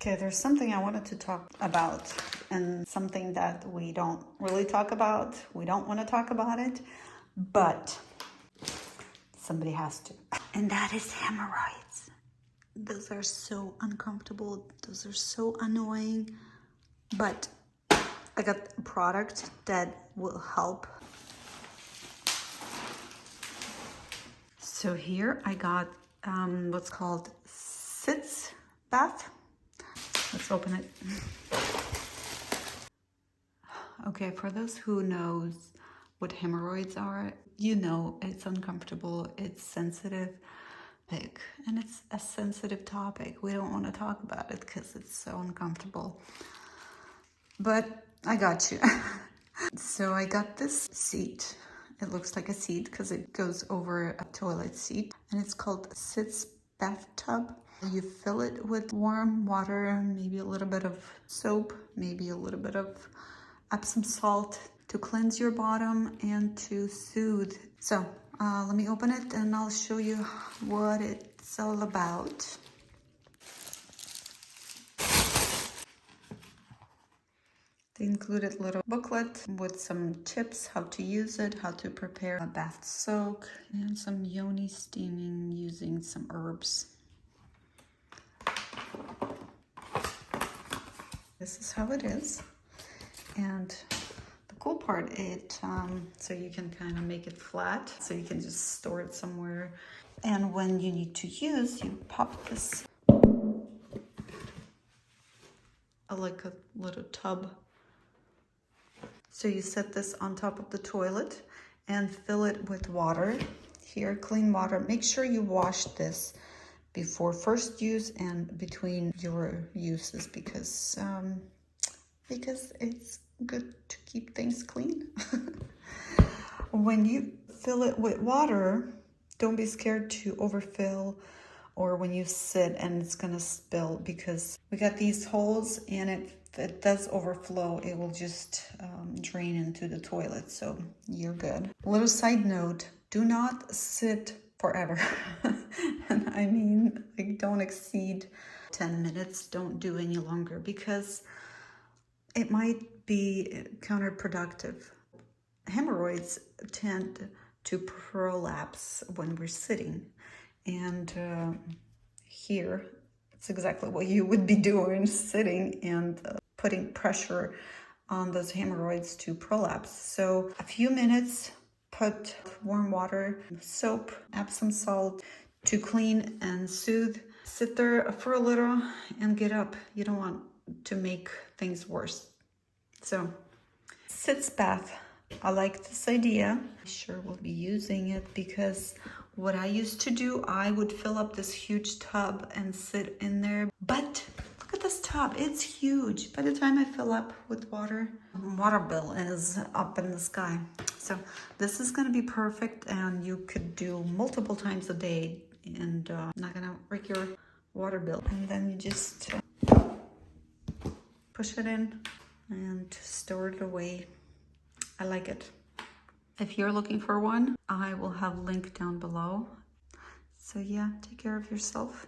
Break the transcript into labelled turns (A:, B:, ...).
A: Okay, there's something I wanted to talk about, and something that we don't really talk about. We don't want to talk about it, but somebody has to. And that is hemorrhoids. Those are so uncomfortable. Those are so annoying. But I got a product that will help. So here I got what's called Sitz Bath. Let's open it. Okay, for those who knows what hemorrhoids are, you know it's uncomfortable, it's sensitive, and it's a sensitive topic. We don't want to talk about it because it's so uncomfortable. But I got you. So I got this seat. It looks like a seat because it goes over a toilet seat, and it's called Sitz Bathtub. You fill it with warm water, maybe a little bit of soap, maybe a little bit of Epsom salt to cleanse your bottom and to soothe. So let me open it and I'll show you what it's all about. They included a little booklet with some tips, how to use it, how to prepare a bath soak, and some yoni steaming using some herbs. This is how it is. And the cool part, so you can kind of make it flat, so you can just store it somewhere. And when you need to use, you pop this, like a little tub. So you set this on top of the toilet and fill it with water. Here, clean water. Make sure you wash this before first use and between your uses, because it's good to keep things clean. When you fill it with water, don't be scared to overfill, or when you sit and it's gonna spill, because we got these holes, and if it does overflow, it will just drain into the toilet, so you're good. A little side note, do not sit forever. And I mean, like, don't exceed 10 minutes, don't do any longer, because it might be counterproductive. Hemorrhoids tend to prolapse when we're sitting, and here it's exactly what you would be doing, sitting and putting pressure on those hemorrhoids to prolapse. So a few minutes, put warm water, soap, Epsom salt to clean and soothe. Sit there for a little and get up. You don't want to make things worse. So Sitz Bath, I like this idea. I sure will be using it, because what I used to do, I would fill up this huge tub and sit in there. But look at this tub, it's huge. By the time I fill up with water, water bill is up in the sky. So this is gonna be perfect, and you could do multiple times a day, and not gonna break your water bill. And then you just push it in and store it away. I like it. If you're looking for one, I will have a link down below. So yeah, take care of yourself.